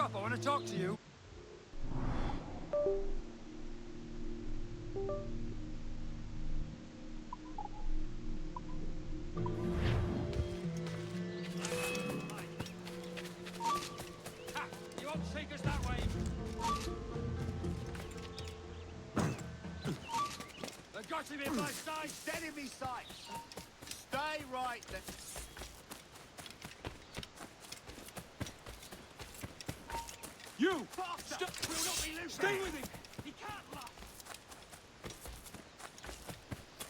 up, I want to talk to you. Ha! You won't take us that way. I got him in my sights! Dead in me sights! Stay right there. You! Faster! We'll not be losing! Stay with him! He can't last!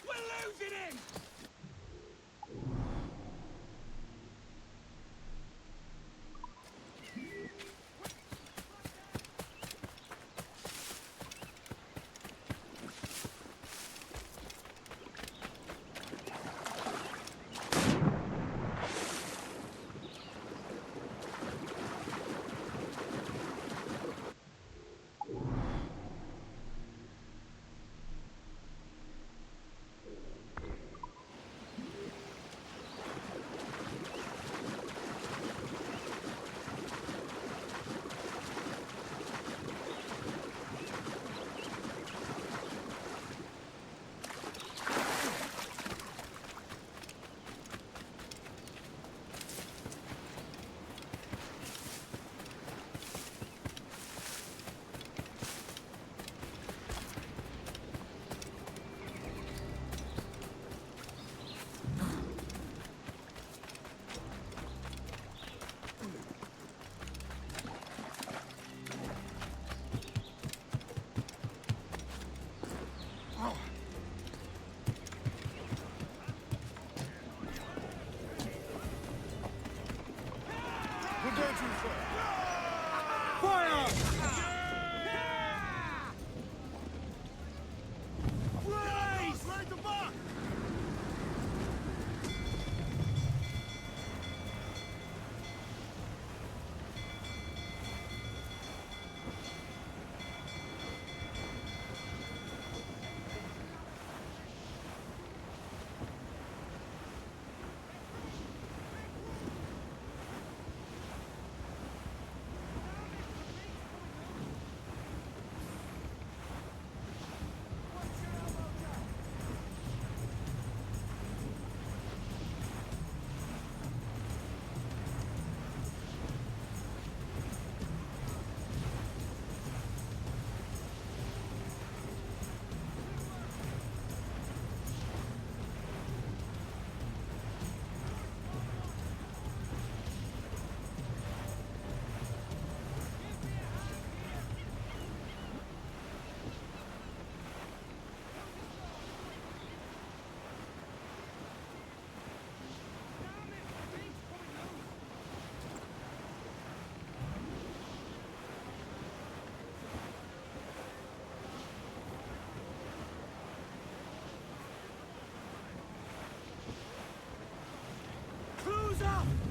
We're losing him!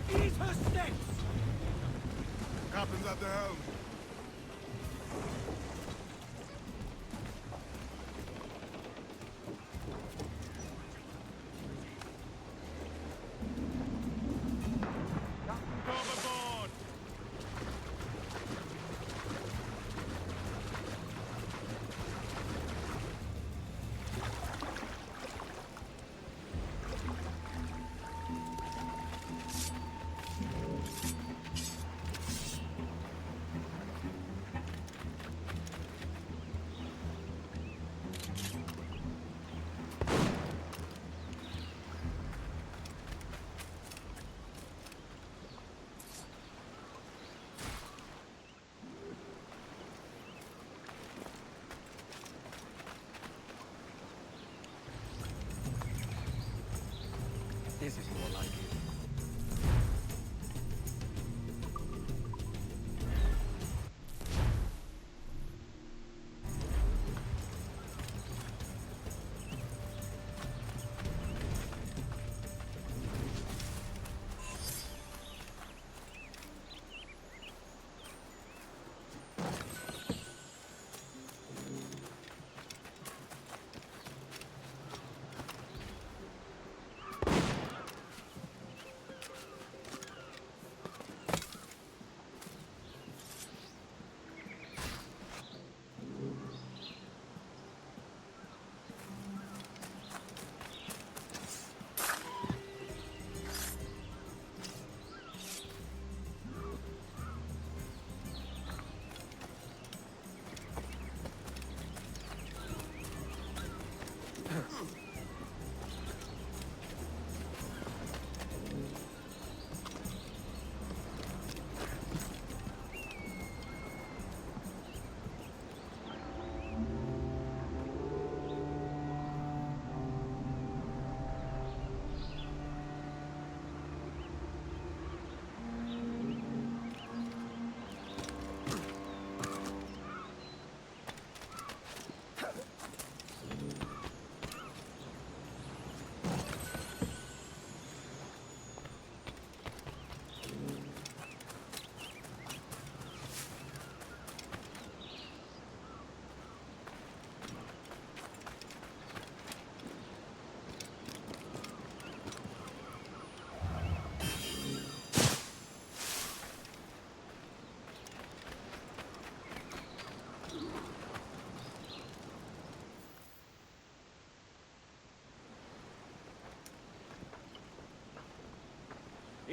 Eat her sticks! Captain's at the helm. Captain, come aboard!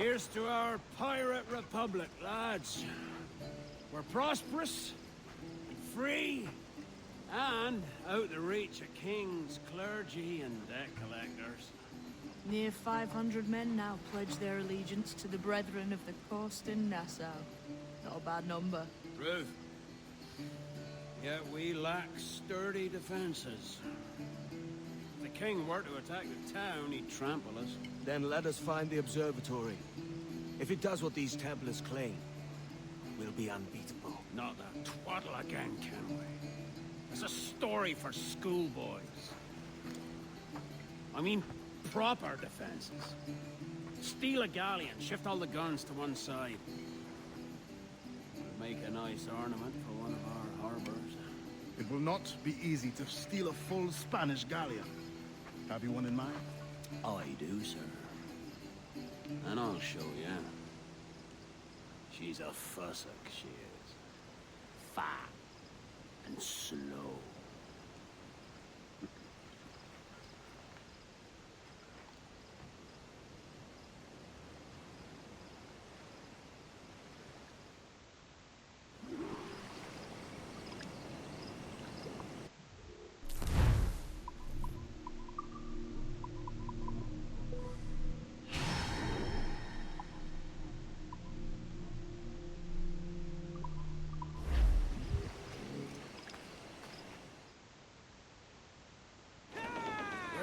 Here's to our pirate republic, lads. We're prosperous, and free, and out the reach of kings, clergy, and debt collectors. Near 500 men now pledge their allegiance to the Brethren of the Coast in Nassau. Not a bad number. Ruth. Yet we lack sturdy defenses. If the king were to attack the town, he'd trample us. Then let us find the observatory. If it does what these Templars claim, we'll be unbeatable. Not that twaddle again, Kenway. It's a story for schoolboys. I mean, proper defenses. Steal a galleon, shift all the guns to one side. Would make a nice ornament for one of our harbors. It will not be easy to steal a full Spanish galleon. Have you one in mind? I do, sir. And I'll show you. She's a fussock, she is. Fat and slow.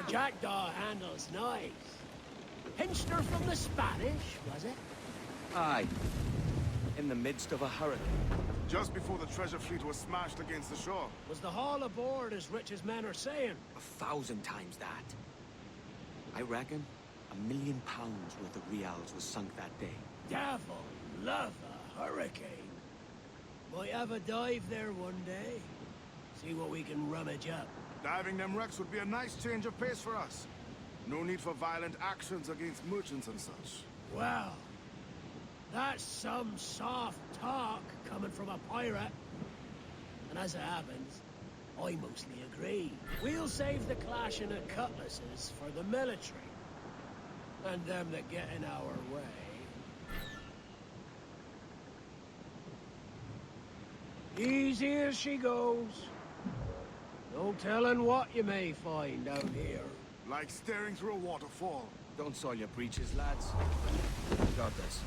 Jackdaw handles nice. Pinched her from the Spanish, was it? Aye. In the midst of a hurricane. Just before the treasure fleet was smashed against the shore. Was the haul aboard as rich as men are saying? 1,000 times that. I reckon £1 million worth of reals was sunk that day. Devil love a hurricane. Might have a dive there one day. See what we can rummage up. Diving them wrecks would be a nice change of pace for us. No need for violent actions against merchants and such. Well, that's some soft talk coming from a pirate. And as it happens, I mostly agree. We'll save the clashing of cutlasses for the military. And them that get in our way. Easy as she goes. No telling what you may find out here. Like staring through a waterfall. Don't soil your breeches, lads. Got this.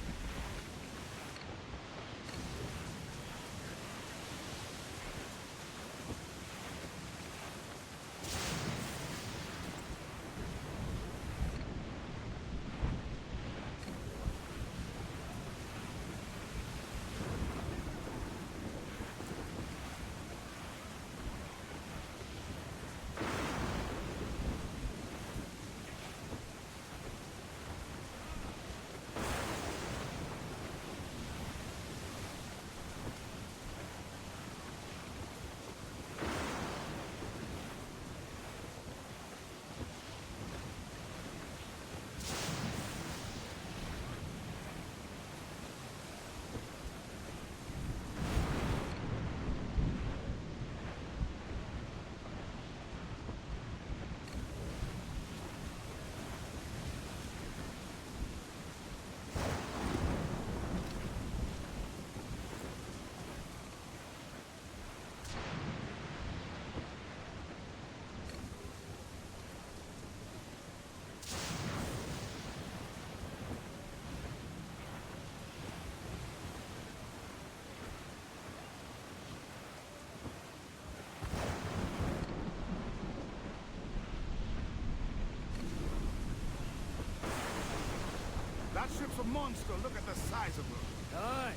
That ship's a monster. Look at the size of her. Aye.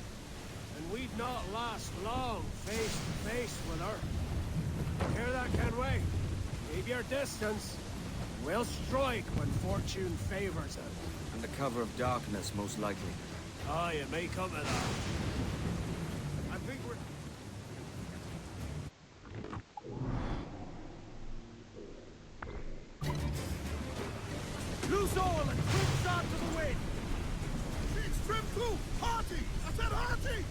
And we'd not last long face to face with her. Hear that, Kenway? Keep your distance. We'll strike when fortune favors us. Under cover of darkness, most likely. Aye, it may come to that. I think we're... Loose oil and quick start to the wind! She's trimmed through! Hearty! I said hearty!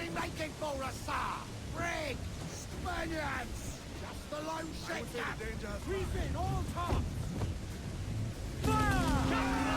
we making for us, sir? Brig! Spaniards! Just the lone ship, Captain! Briefing, all tops! Fire! Fire!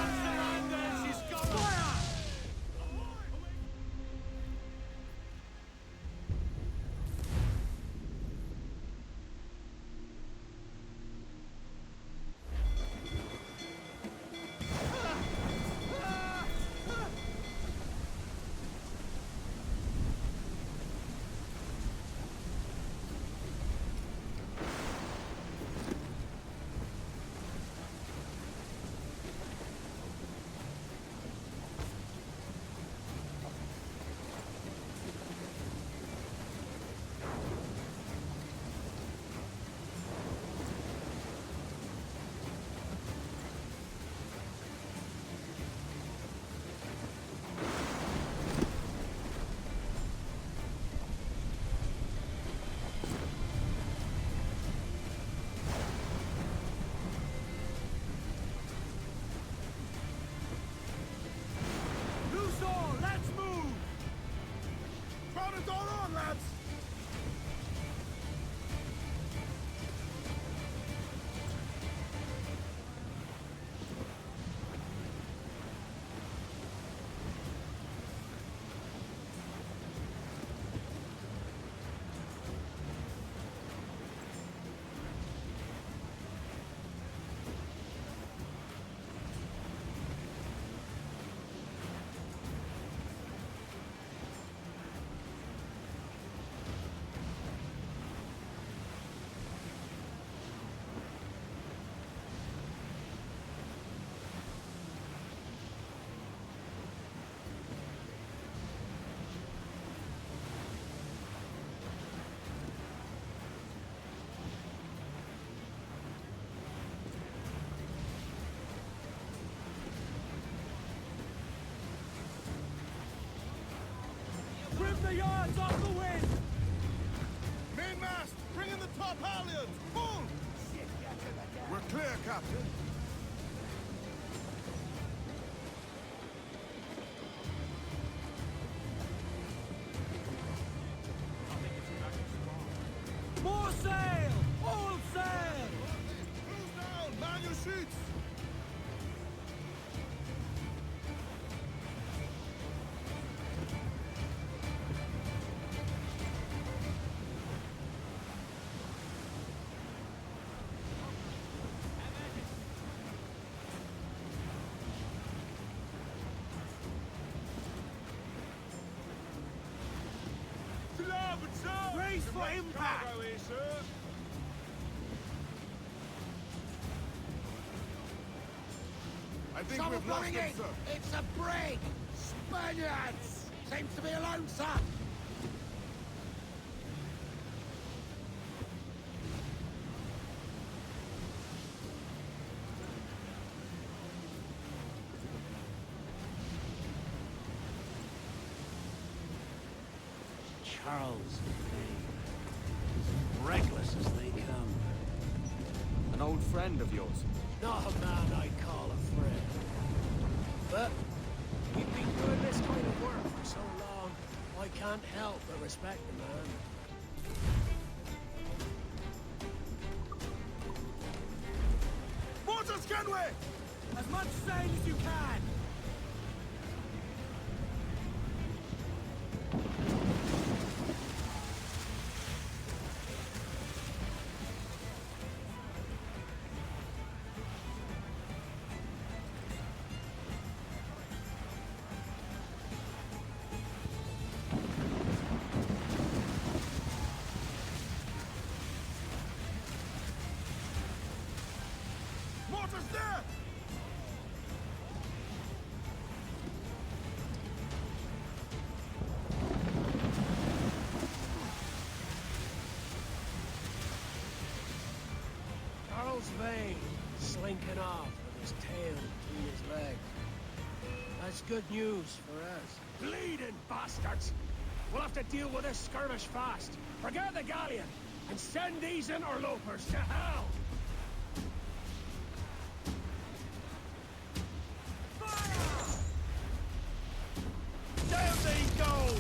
The yards off the wind! Mainmast! Bring in the top halyards! Pull! We're clear, Captain. More sail! All sail! Cruise down! Man your sheets! Brace for impact! I think Someone we've lost blowing them, in! sir. It's a brig! Spaniards! Seems to be alone, sir! Charles Vane. Reckless as they come. An old friend of yours. Not a man I'd call a friend. But we've been doing this kind of work for so long, I can't help but respect the man. Mortars, Kenway! As much sail as you can! Mortars there! Charles Vane slinking off with his tail between his legs. That's good news for us. Bleeding bastards! We'll have to deal with this skirmish fast. Forget the galleon, and send these interlopers to hell! Fire! Down they go!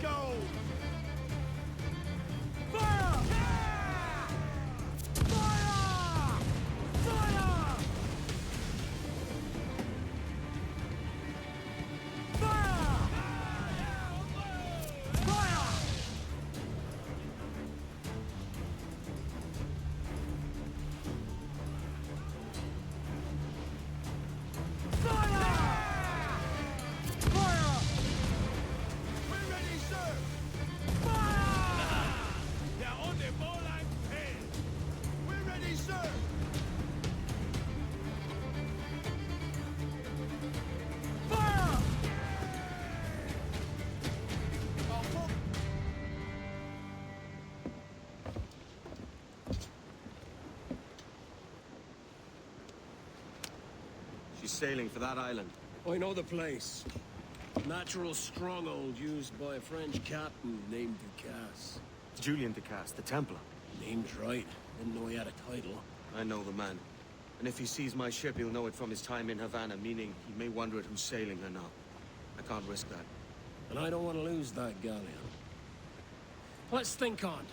gold! Fire! Yeah! Fire! Fire! Fire! Fire! Fire! We're ready, sir! Fire! They're on the ball and pin! We're ready, sir! Fire! She's sailing for that island. I know the place. Natural stronghold used by a French captain named Ducasse. Julian Ducasse, the Templar. Name's right. Didn't know he had a title. I know the man. And if he sees my ship, he'll know it from his time in Havana, meaning he may wonder at who's sailing her now. I can't risk that. And I don't want to lose that galleon. Let's think on.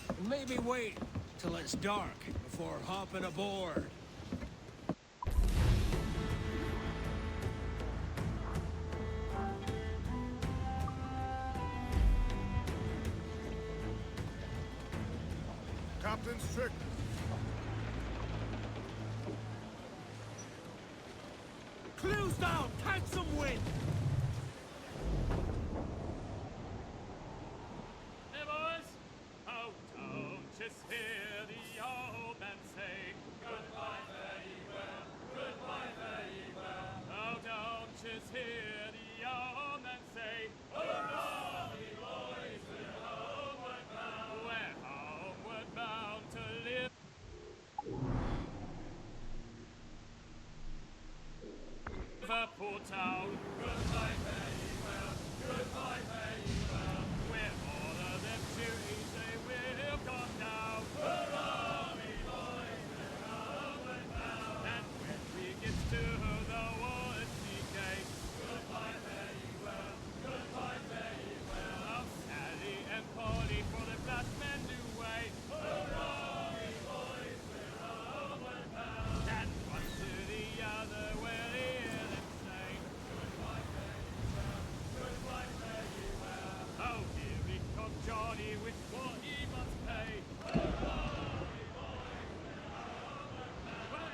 And maybe wait till it's dark before hopping aboard. Captain Strick. Clues down! Catch some wind! Hey boys! Oh, don't just hear the old man say goodbye, fare ye well, goodbye, fare ye well. Oh, don't just hear the old man say, hurrah, me boys, we're homeward bound. We're homeward bound to live. Liverpool town. Goodbye, fare ye well, goodbye, fare ye well. Where all of them duties they will come down. Hurrah, me boys, we're homeward bound. And when we get to the Wallasey Gate, goodbye, fare ye well, goodbye, fare ye well. Oh, Sally and Polly for the last men do wait. Hurrah, me boys, we're homeward bound. And one to the other will hear them say, goodbye, fare ye well, goodbye, fare ye well. Oh, here we come, Johnny, with what he must pay. Hurrah, me boys, we're homeward bound. Well,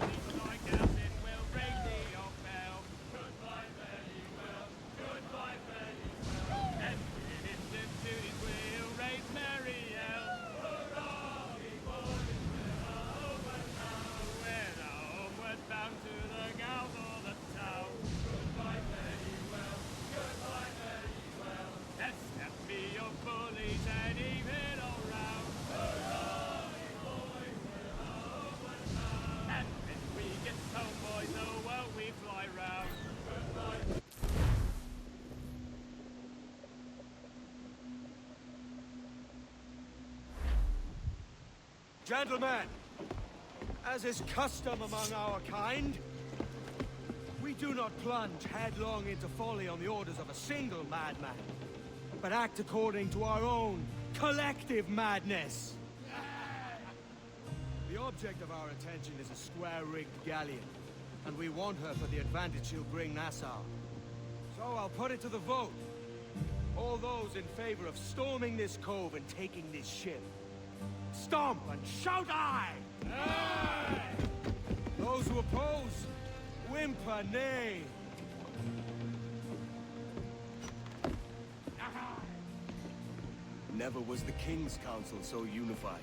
things like Captain will ring the old bell. Goodbye, fare ye well, goodbye, fare ye well. And with them duties will raise merry yell. Hurrah, me boys, we're homeward bound. We're homeward bound to the gals of the town. Goodbye, fare ye well, goodbye, fare ye well. And step me your bullies and even all round. Hurrah, me boys, we're homeward bound. And when we get home, boys, oh, well, we fly round. Goodbye. Gentlemen, as is custom among our kind, we do not plunge headlong into folly on the orders of a single madman, but act according to our own collective madness. The object of our attention is a square-rigged galleon, and we want her for the advantage she'll bring Nassau. So I'll put it to the vote. All those in favor of storming this cove and taking this ship, stomp and shout aye! Aye! Those who oppose, whimper nay. Never was the King's Council so unified.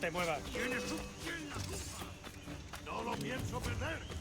te muevas. Tienes un pie en la copa. No lo pienso perder.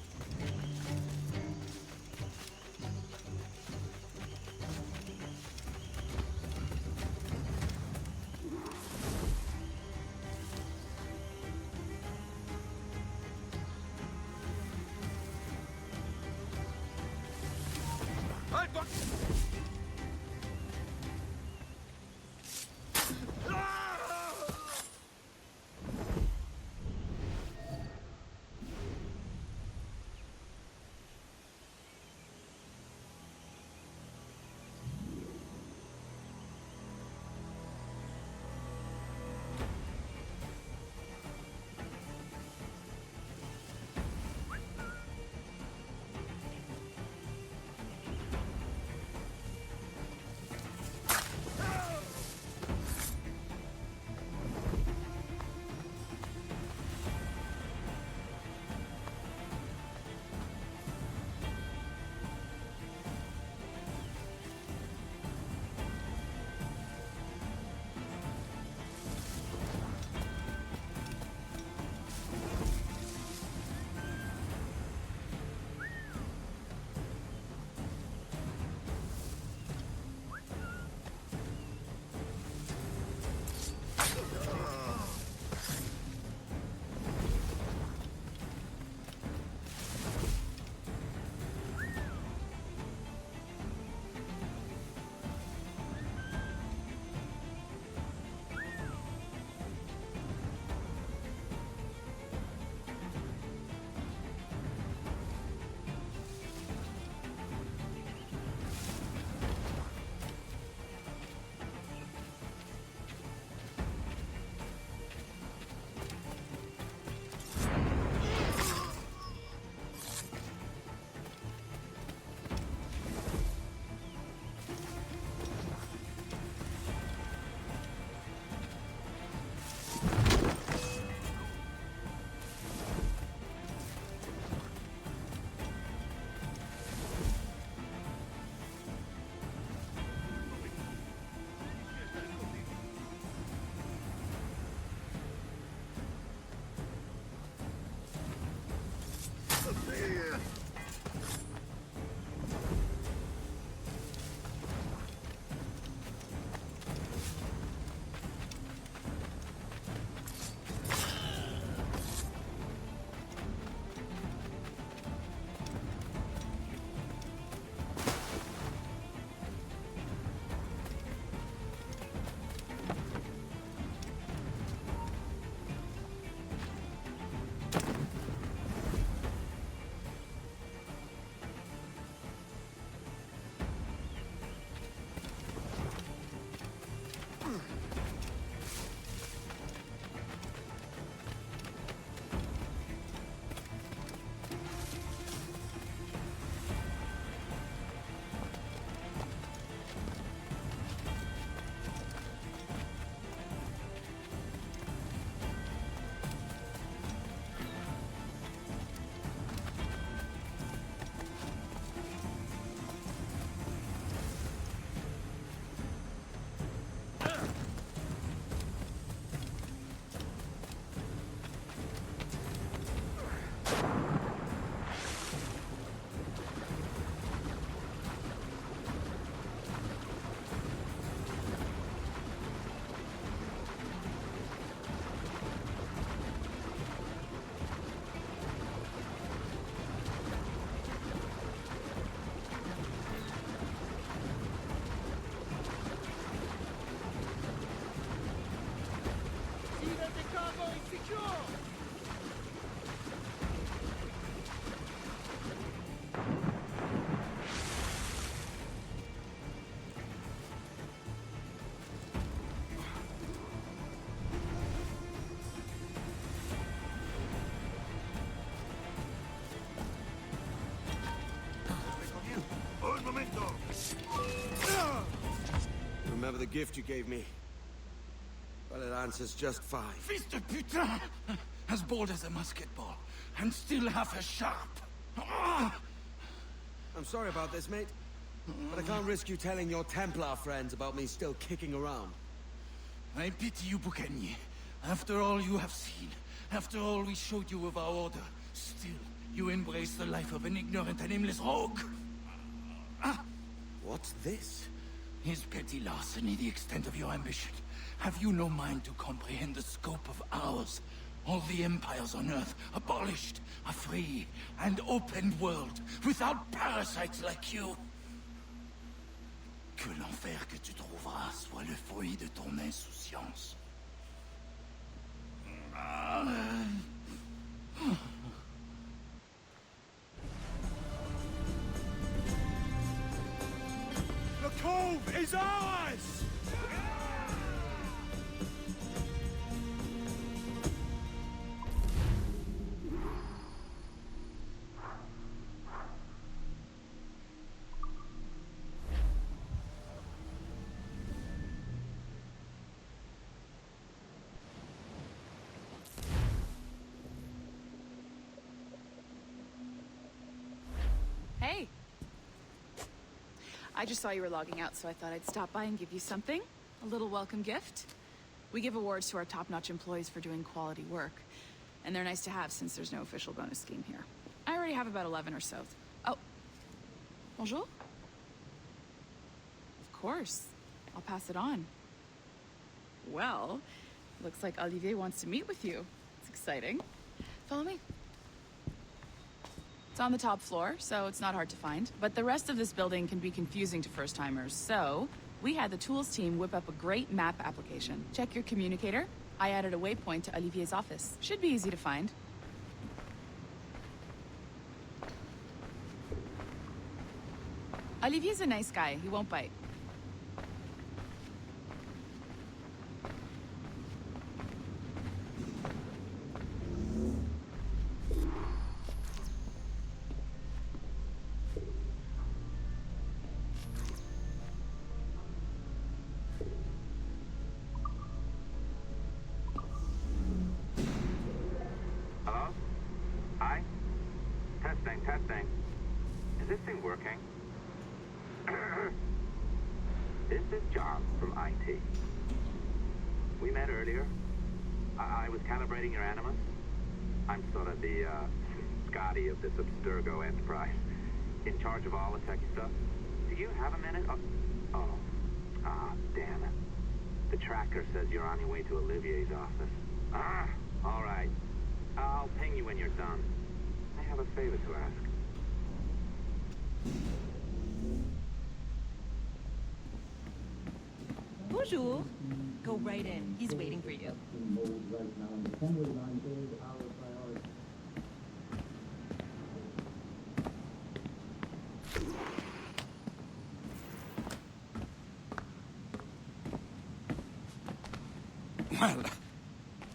Remember the gift you gave me? Well, it answers just fine. Fils de putain! As bold as a musket ball, and still half as sharp. I'm sorry about this, mate. But I can't risk you telling your Templar friends about me still kicking around. I pity you, Boucanier. After all you have seen, after all we showed you of our order, still you embrace the life of an ignorant and aimless rogue? What's this? Is petty larceny the extent of your ambition? Have you no mind to comprehend the scope of ours? All the empires on Earth abolished, a free and open world, without parasites like you. Que l'enfer que tu trouveras soit le fruit de ton insouciance. The cove is ours! Hey. I just saw you were logging out, so I thought I'd stop by and give you something. A little welcome gift. We give awards to our top-notch employees for doing quality work. And they're nice to have since there's no official bonus scheme here. I already have about 11 or so. Oh. Bonjour? Of course. I'll pass it on. Well, looks like Olivier wants to meet with you. It's exciting. Follow me. It's on the top floor, so it's not hard to find. But the rest of this building can be confusing to first-timers, so we had the tools team whip up a great map application. Check your communicator. I added a waypoint to Olivier's office. Should be easy to find. Olivier's a nice guy. He won't bite. Testing. Is this thing working? This is John from IT. We met earlier. I was calibrating your animus. I'm sort of the, Scotty of this Abstergo enterprise. In charge of all the techie stuff. Do you have a minute? Damn it. The tracker says you're on your way to Olivier's office. All right. I'll ping you when you're done. I have a favor to ask. Bonjour. Go right in. He's waiting for you.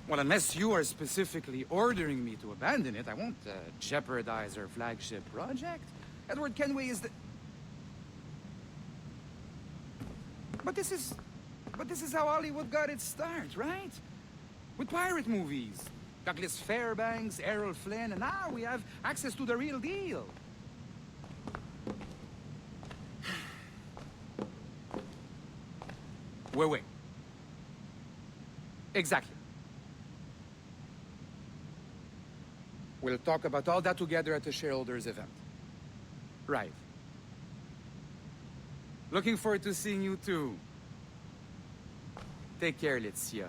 Well, unless you are specifically ordering me to abandon it, I won't jeopardize our flagship project. Edward Kenway is the... But this is how Hollywood got its start, right? With pirate movies. Douglas Fairbanks, Errol Flynn, and now we have access to the real deal. Wait. Exactly. We'll talk about all that together at the shareholders event. Right. Looking forward to seeing you too. Take care, Laetitia.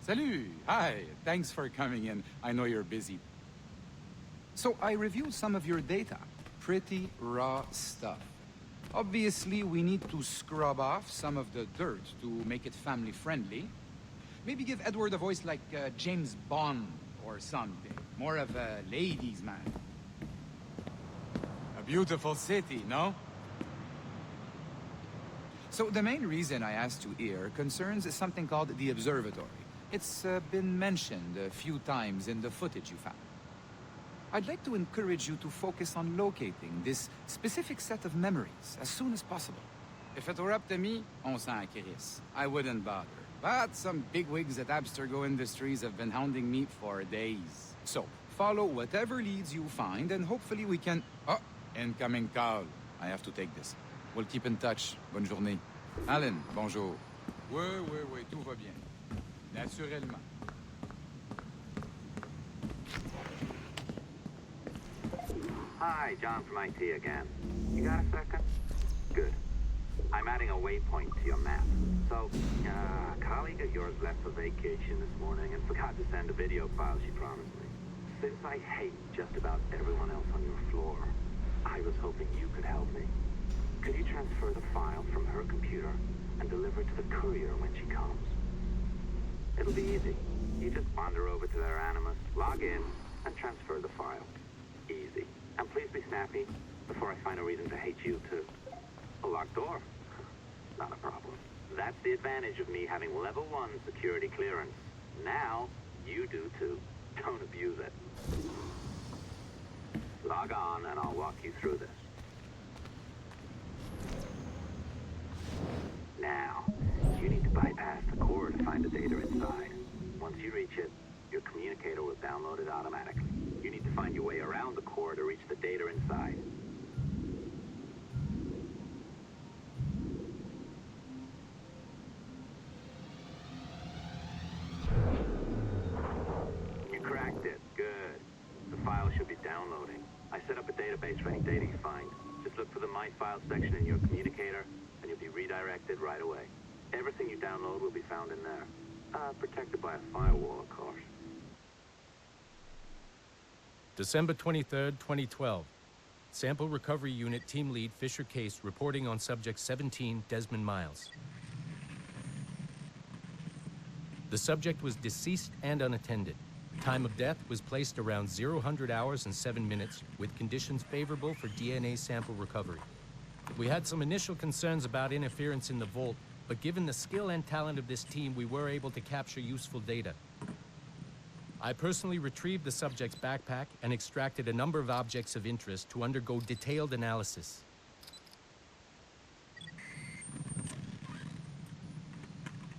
Salut! Hi! Thanks for coming in. I know you're busy. So I reviewed some of your data. Pretty raw stuff. Obviously, we need to scrub off some of the dirt to make it family-friendly. Maybe give Edward a voice like James Bond or something. More of a ladies' man. A beautiful city, no? So the main reason I asked you here concerns something called the observatory. It's been mentioned a few times in the footage you found. I'd like to encourage you to focus on locating this specific set of memories as soon as possible. If it were up to me, on s'en crisse. I wouldn't bother. But some bigwigs at Abstergo Industries have been hounding me for days. So, follow whatever leads you find, and hopefully we can... Oh, incoming call. I have to take this. We'll keep in touch. Bonne journée. Alan, bonjour. Oui, tout va bien. Naturellement. Hi, John from IT again. You got a second? Good. I'm adding a waypoint to your map. So, a colleague of yours left for vacation this morning and forgot to send a video file she promised me. Since I hate just about everyone else on your floor, I was hoping you could help me. Could you transfer the file from her computer and deliver it to the courier when she comes? It'll be easy. You just wander over to their Animus, log in, and transfer the file. Easy. And please be snappy before I find a reason to hate you too. A locked door? Not a problem. That's the advantage of me having level 1 security clearance. Now, you do too. Don't abuse it. Log on and I'll walk you through this. Now, you need to bypass the core to find the data inside. Once you reach it, your communicator will download it automatically. You need to find your way around the core to reach the data inside. You cracked it. Good. The file should be downloading. I set up a database for any data you find. Just look for the My Files section in your communicator, and you'll be redirected right away. Everything you download will be found in there. Protected by a firewall, of course. December 23rd, 2012. Sample Recovery Unit Team Lead Fisher Case reporting on Subject 17, Desmond Miles. The subject was deceased and unattended. Time of death was placed around 0000 hours and 7 minutes, with conditions favorable for DNA sample recovery. We had some initial concerns about interference in the vault, but given the skill and talent of this team, we were able to capture useful data. I personally retrieved the subject's backpack and extracted a number of objects of interest to undergo detailed analysis.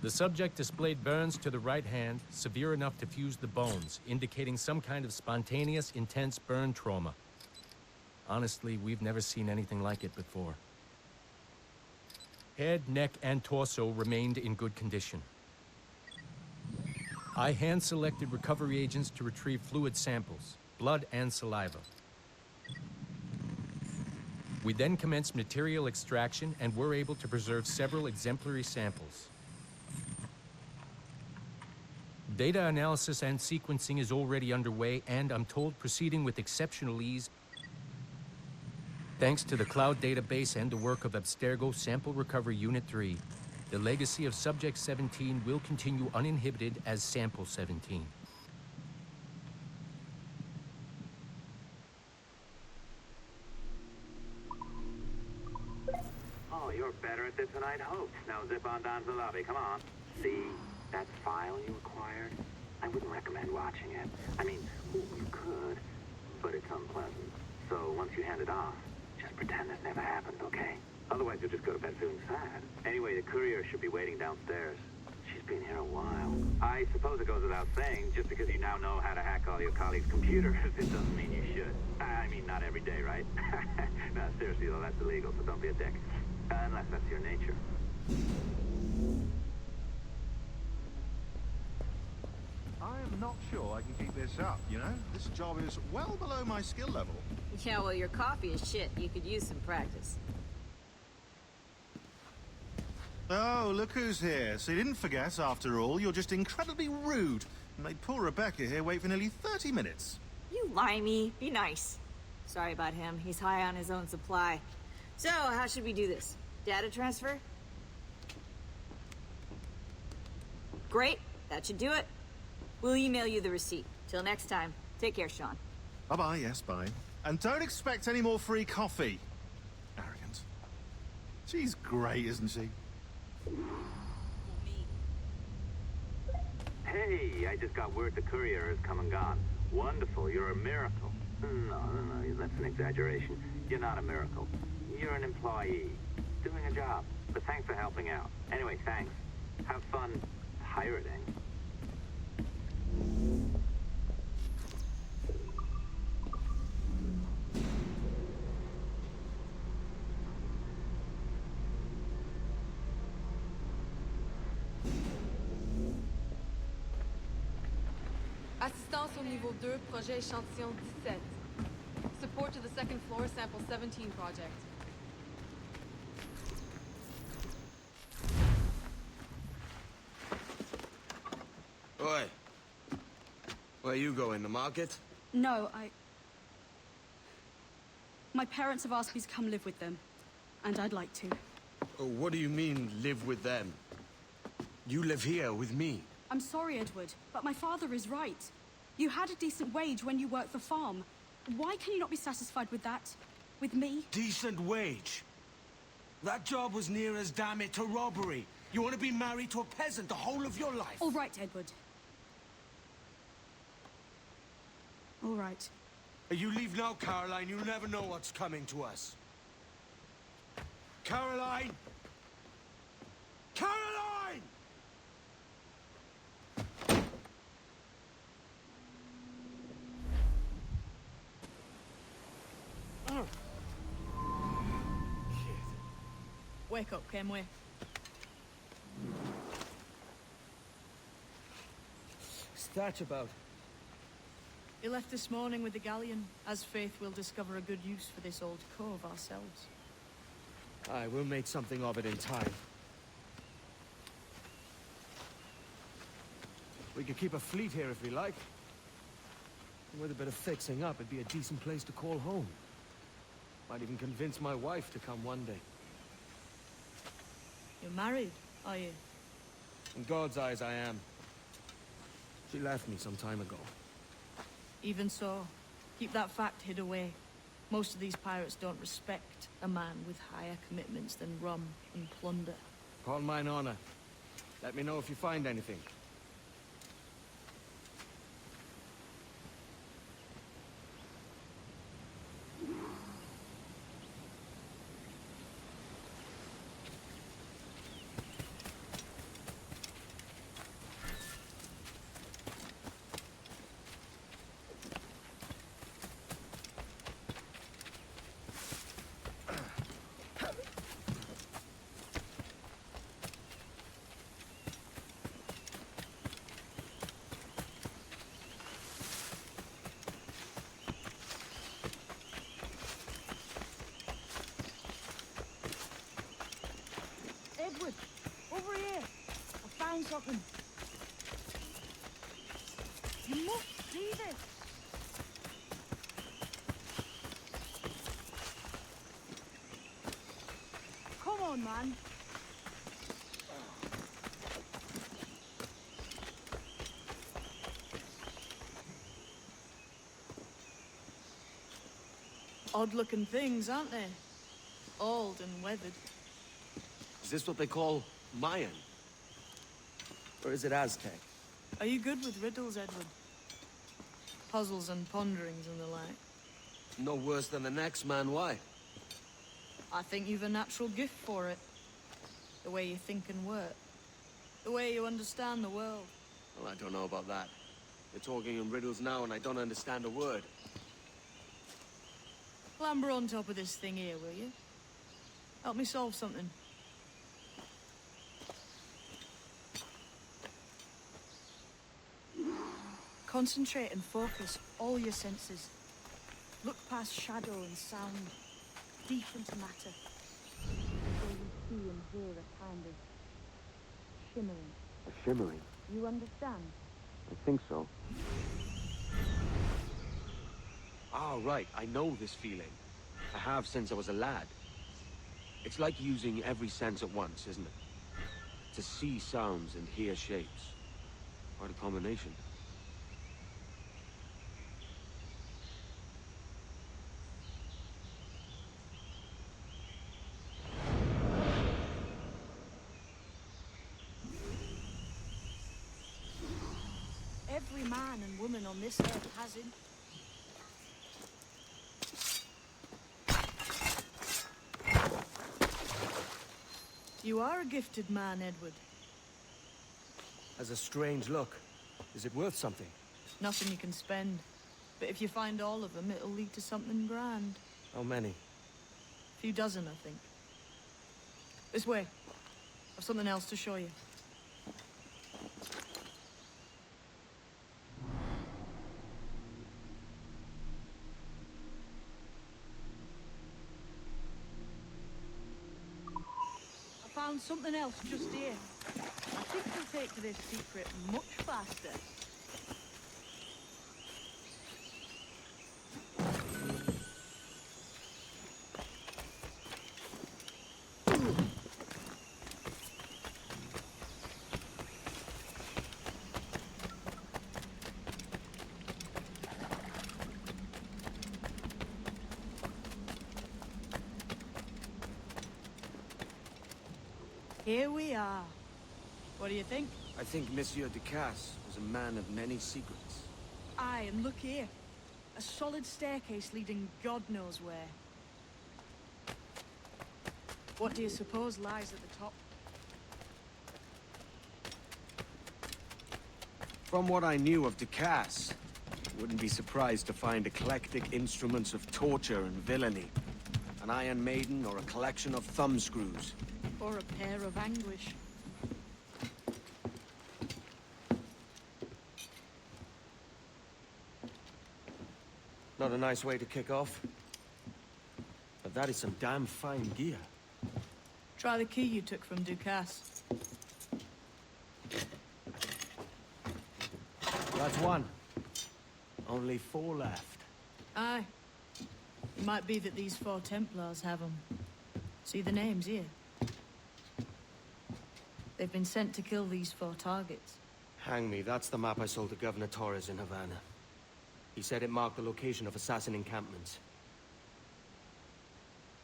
The subject displayed burns to the right hand, severe enough to fuse the bones, indicating some kind of spontaneous, intense burn trauma. Honestly, we've never seen anything like it before. Head, neck, and torso remained in good condition. I hand-selected recovery agents to retrieve fluid samples, blood and saliva. We then commenced material extraction and were able to preserve several exemplary samples. Data analysis and sequencing is already underway, and I'm told proceeding with exceptional ease thanks to the cloud database and the work of Abstergo Sample Recovery Unit 3. The legacy of Subject 17 will continue uninhibited as Sample 17. Oh, you're better at this than I'd hoped. Now zip on down to the lobby. Come on. See that file you acquired? I wouldn't recommend watching it. I mean, you could, but it's unpleasant. So once you hand it off, just pretend this never happened, okay? Otherwise, you'll just go to bed feeling sad. Anyway, the courier should be waiting downstairs. She's been here a while. I suppose it goes without saying, just because you now know how to hack all your colleagues' computers, it doesn't mean you should. I mean, not every day, right? No, seriously, though, that's illegal, so don't be a dick. Unless that's your nature. I am not sure I can keep this up, you know? This job is well below my skill level. Yeah, well, your coffee is shit. You could use some practice. Oh, look who's here. So you didn't forget, after all. You're just incredibly rude. And made poor Rebecca here wait for nearly 30 minutes. You limey. Be nice. Sorry about him. He's high on his own supply. So, how should we do this? Data transfer? Great. That should do it. We'll email you the receipt. Till next time. Take care, Sean. Bye-bye, yes, bye. And don't expect any more free coffee. Arrogant. She's great, isn't she? Hey, I just got word the courier has come and gone. Wonderful, you're a miracle. No, that's an exaggeration. You're not a miracle. You're an employee, doing a job. But thanks for helping out. Anyway, thanks. Have fun pirating. Assistance au niveau 2, projet échantillon 17. Support to the second floor, sample 17 project. Oi. Where you going, the market? No, My parents have asked me to come live with them. And I'd like to. Oh, what do you mean, live with them? You live here with me. I'm sorry, Edward, but my father is right. You had a decent wage when you worked the farm. Why can you not be satisfied with that? With me? Decent wage? That job was near as damn it to robbery. You want to be married to a peasant the whole of your life? All right, Edward. All right. You leave now, Caroline. You'll never know what's coming to us. Caroline! Caroline! Oh. Wake up, Kenway. What's that about? He left this morning with the galleon. As faith, we'll discover a good use for this old cove ourselves. Aye, we'll make something of it in time. We could keep a fleet here if we like. And with a bit of fixing up, it'd be a decent place to call home. Might even convince my wife to come one day. You're married, are you? In God's eyes, I am. She left me some time ago. Even so, keep that fact hid away. Most of these pirates don't respect a man with higher commitments than rum and plunder. Upon mine honor. Let me know if you find anything. Edward, over here. I found something. You must see this. Come on, man. Odd-looking things, aren't they? Old and weathered. Is this what they call Mayan? Or is it Aztec? Are you good with riddles, Edward? Puzzles and ponderings and the like? No worse than the next man, why? I think you've a natural gift for it. The way you think and work. The way you understand the world. Well, I don't know about that. You're talking in riddles now and I don't understand a word. Clamber on top of this thing here, will you? Help me solve something. Concentrate and focus all your senses. Look past shadow and sound, deep into matter. So you see and hear a kind of shimmering. A shimmering? You understand? I think so. Ah, right. I know this feeling. I have since I was a lad. It's like using every sense at once, isn't it? To see sounds and hear shapes. Quite a combination. Every man and woman on this earth has him. You are a gifted man, Edward. Has a strange look. Is it worth something? Nothing you can spend. But if you find all of them, it'll lead to something grand. How many? A few dozen, I think. This way. I've something else to show you. found something else just here. I think we'll take to this secret much faster. Here we are. What do you think? I think Monsieur Ducasse was a man of many secrets. Aye, and look here. A solid staircase leading God knows where. What do you suppose lies at the top? From what I knew of Ducasse, I wouldn't be surprised to find eclectic instruments of torture and villainy. An Iron Maiden or a collection of thumbscrews. Or a pair of anguish. Not a nice way to kick off. But that is some damn fine gear. Try the key you took from Ducasse. That's one. Only 4 left. Aye. It might be that these 4 Templars have them. See the names here? They've been sent to kill these 4 targets. Hang me, that's the map I sold to Governor Torres in Havana. He said it marked the location of assassin encampments.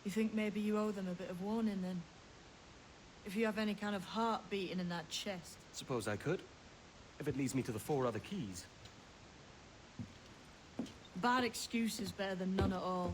You think maybe you owe them a bit of warning, then? If you have any kind of heart beating in that chest. Suppose I could. If it leads me to the 4 other keys. Bad excuse is better than none at all.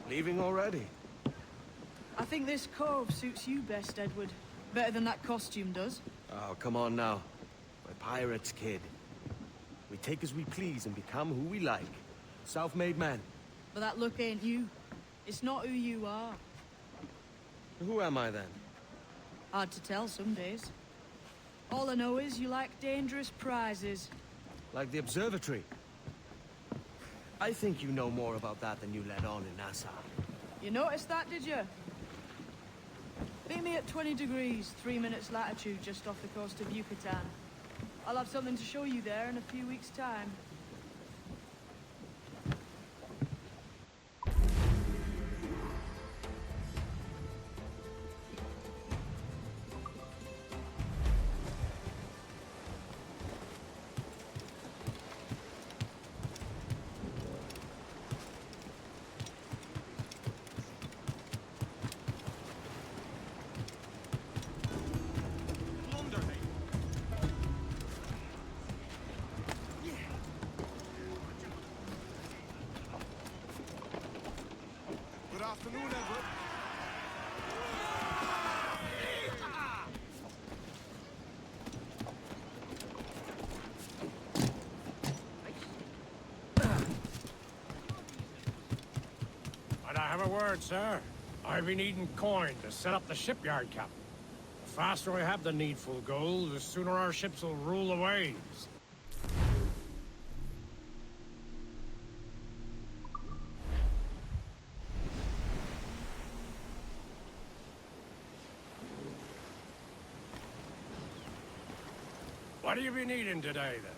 Leaving already? I think this cove suits you best, Edward. Better than that costume does. Oh, come on now. We're pirates, kid. We take as we please and become who we like. Self-made men. But that look ain't you. It's not who you are. Who am I then? Hard to tell some days. All I know is you like dangerous prizes. Like the observatory. I think you know more about that than you let on in Nassau. You noticed that, did you? Meet me at 20 degrees, 3 minutes latitude just off the coast of Yucatan. I'll have something to show you there in a few weeks' time. a word, sir. I've been needing coin to set up the shipyard, Captain. The faster I have the needful gold, the sooner our ships will rule the waves. What do you be needing today, then?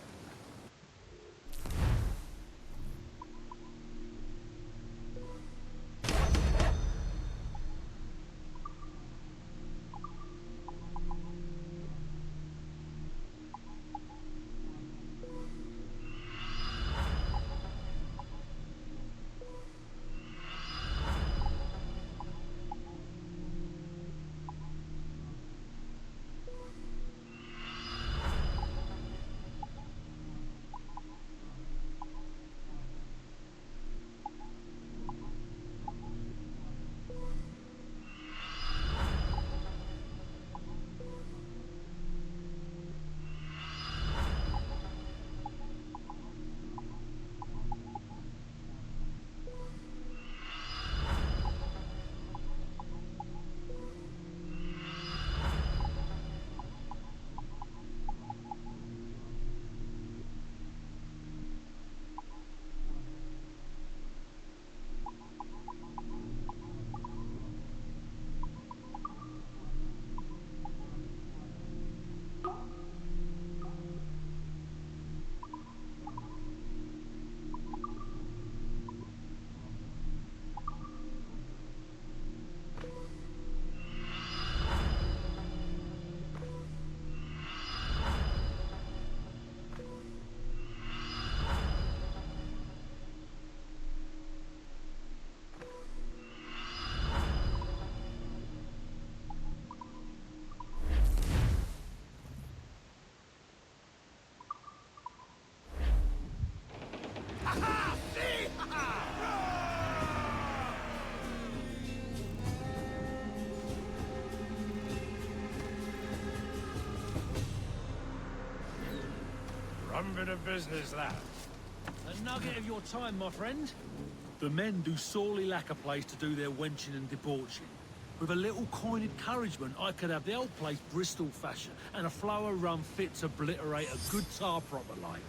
Rum bit of business, that. A nugget of your time, my friend. The men do sorely lack a place to do their wenching and debauching. With a little coin encouragement, I could have the old place Bristol fashion, and a flow of rum fit to obliterate a good tar proper like.